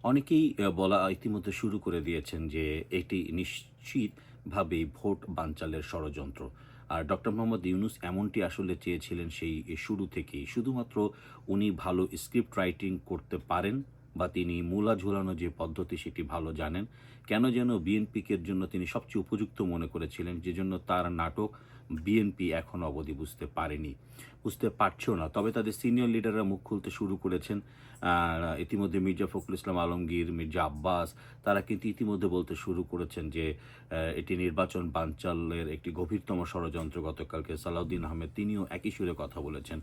অনেকেই বলা ইতিমধ্যে শুরু করে দিয়েছেন যে এটি নিশ্চিতভাবেই ভোট বানচালের ষড়যন্ত্র। আর ডক্টর মোহাম্মদ ইউনুস এমনটি আসলে চেয়েছিলেন সেই শুরু থেকেই। শুধুমাত্র উনি ভালো স্ক্রিপ্ট রাইটিং করতে পারেন বা তিনি মূলা ঝুলানো যে পদ্ধতি সেটি ভালো জানেন। কেন যেন বিএনপিকে জন্য তিনি সবচেয়ে উপযুক্ত মনে করেছিলেন, যেজন্য তার নাটক বিএনপি এখনো অবধি বুঝতে পারেনি। বুঝতে পারছেও না। তবে তাদের সিনিয়র লিডাররা মুখ খুলতে শুরু করেছেন। ইতিমধ্যে মির্জা ফখরুল ইসলাম আলমগীর, মির্জা আব্বাস তারা কিন্তু ইতিমধ্যে বলতে শুরু করেছেন যে এটি নির্বাচন বানচালের একটি গভীরতম ষড়যন্ত্র। গতকালকে সালাউদ্দিন আহমেদ তিনিও একই সুরে কথা বলেছেন।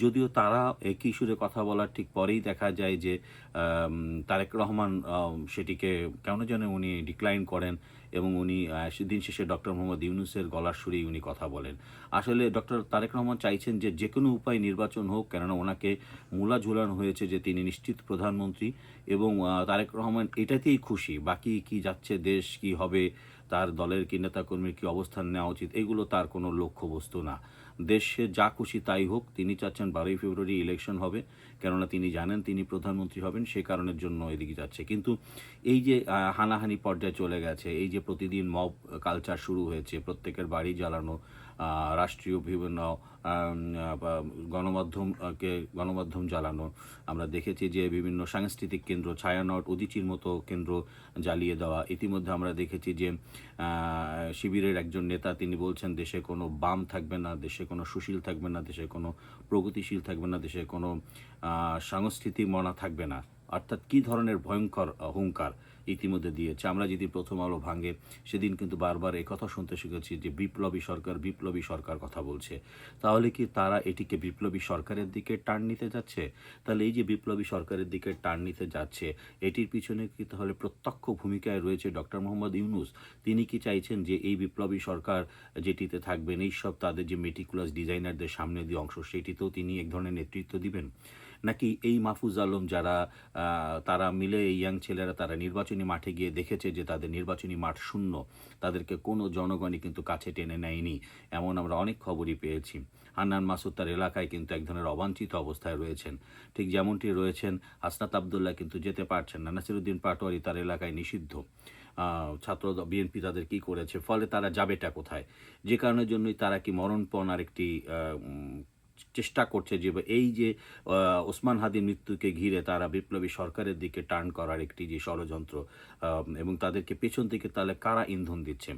যদিও তারা একই সুরে কথা বলার ঠিক পরেই দেখা যায় যে তারেক রহমান সেটিকে কেন যেন উনি ডিক্লাইন করেন এবং উনি দিন শেষে ডক্টর মোহাম্মদ ইউনুসের গলার সুরেই উনি কথা বলেন। আসলে ডক্টর তারেক রহমান চাইছেন যে যেকোনো উপায়ে নির্বাচন হোক, কেননা ওনাকে মূলা ঝুলানো হয়েছে যে তিনি নিশ্চিত প্রধানমন্ত্রী এবং তারেক রহমান এটাতেই খুশি। বাকি কি যাচ্ছে, দেশ কি হবে, তার দলের কি নেতাকর্মীর কি অবস্থান নেওয়া উচিত, এগুলো তার কোনো লক্ষ্যবস্তু না। দেশে যা খুশি তাই হোক, তিনি চাচ্ছেন ১২ই ফেব্রুয়ারি ইলেকশন হবে, কেননা তিনি জানেন তিনি প্রধানমন্ত্রী হবেন, সে কারণের জন্য এদিকে যাচ্ছে। কিন্তু এই যে হানাহানি পর্যায়ে চলে গেছে, এই যে প্রতিদিন মব কালচার শুরু হয়েছে, প্রত্যেকের বাড়ি জ্বালানো, রাষ্ট্রীয় বিভিন্ন গণমাধ্যম জ্বালানো, আমরা দেখেছি যে বিভিন্ন সাংস্কৃতিক কেন্দ্র, ছায়ানট, উদীচীর মতো কেন্দ্র জ্বালিয়ে দেওয়া। ইতিমধ্যে আমরা দেখেছি যে শিবিরের একজন নেতা তিনি বলছেন দেশে কোনো বাম থাকবে না, দেশে কোনো সুশীল থাকবে না, দেশে কোনো প্রগতিশীল থাকবে না, দেশে কোনো সাংস্কৃতিক মনা থাকবে না। অর্থাৎ কী ধরনের ভয়ঙ্কর হুঙ্কার ইতিমধ্যে দিয়েছে। আমরা যদি প্রথম আলো ভাঙে সেদিন কিন্তু বারবার একথা শুনতে শিখেছি যে বিপ্লবী সরকার কথা বলছে। তাহলে কি তারা এটিকে বিপ্লবী সরকারের দিকে টার্ন নিতে যাচ্ছে? তাহলে এই যে বিপ্লবী সরকারের দিকে টার্ন নিতে যাচ্ছে, এটির পিছনে কি তাহলে প্রত্যক্ষ ভূমিকায় রয়েছে ডক্টর মোহাম্মদ ইউনুস? তিনি কি চাইছেন যে এই বিপ্লবী সরকার যেটিতে থাকবেন, এইসব তাদের যে মেটিকুলাস ডিজাইনারদের সামনে দিয়ে অংশ, সেটিতেও তিনি এক ধরনের নেতৃত্ব দিবেন? নাকি এই মাহফুজ আলম যারা তারা মিলে, এই ইয়াং ছেলেরা তারা নির্বাচনী মাঠে গিয়ে দেখেছে যে তাদের নির্বাচনী মাঠ শূন্য, তাদেরকে কোনো জনগণই কিন্তু কাছে টেনে নেয়নি, এমন আমরা অনেক খবরই পেয়েছি। হান্নান মাসুদ তার এলাকায় কিন্তু এক ধরনের অবাঞ্ছিত অবস্থায় রয়েছেন। ঠিক যেমনটি রয়েছেন হাসনাত আবদুল্লাহ কিন্তু যেতে পারছেন না। নাসিরুদ্দিন পাটোয়ারি তার এলাকায় নিষিদ্ধ। ছাত্র বিএনপি তাদের কি করেছে? ফলে তারা যাবেটা কোথায়? যে কারণের জন্যই তারা কি মরণপণ আরেকটি চেষ্টা করছে যে এই যে ওসমান হাদির মৃত্যুকে ঘিরে তারা বিপ্লবী সরকারের দিকে টার্ন করার একটি যে ষড়যন্ত্র, এবং তাদেরকে পেছন থেকে তাহলে কারা ইন্ধন দিচ্ছে?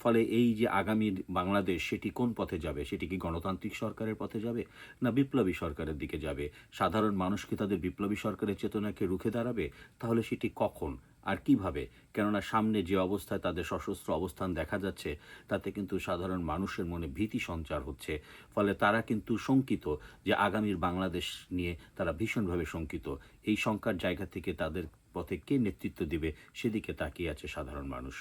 ফলে এই যে আগামী বাংলাদেশ সেটি কোন পথে যাবে? সেটি কি গণতান্ত্রিক সরকারের পথে যাবে, না বিপ্লবী সরকারের দিকে যাবে? সাধারণ মানুষ কি তাদের বিপ্লবী সরকারের চেতনাকে রুখে দাঁড়াবে? তাহলে সেটি কখন আর কিভাবে? কেননা সামনে যে অবস্থায় তাদের সশস্ত্র অবস্থান দেখা যাচ্ছে, তাতে কিন্তু সাধারণ মানুষের মনে ভীতি সঞ্চার হচ্ছে। ফলে তারা কিন্তু শঙ্কিত যে আগামীর বাংলাদেশ নিয়ে তারা ভীষণভাবে শঙ্কিত। এই শঙ্কার জায়গা থেকে তাদের পথে কে নেতৃত্ব দিবে, সেদিকে তাকিয়ে আছে সাধারণ মানুষ।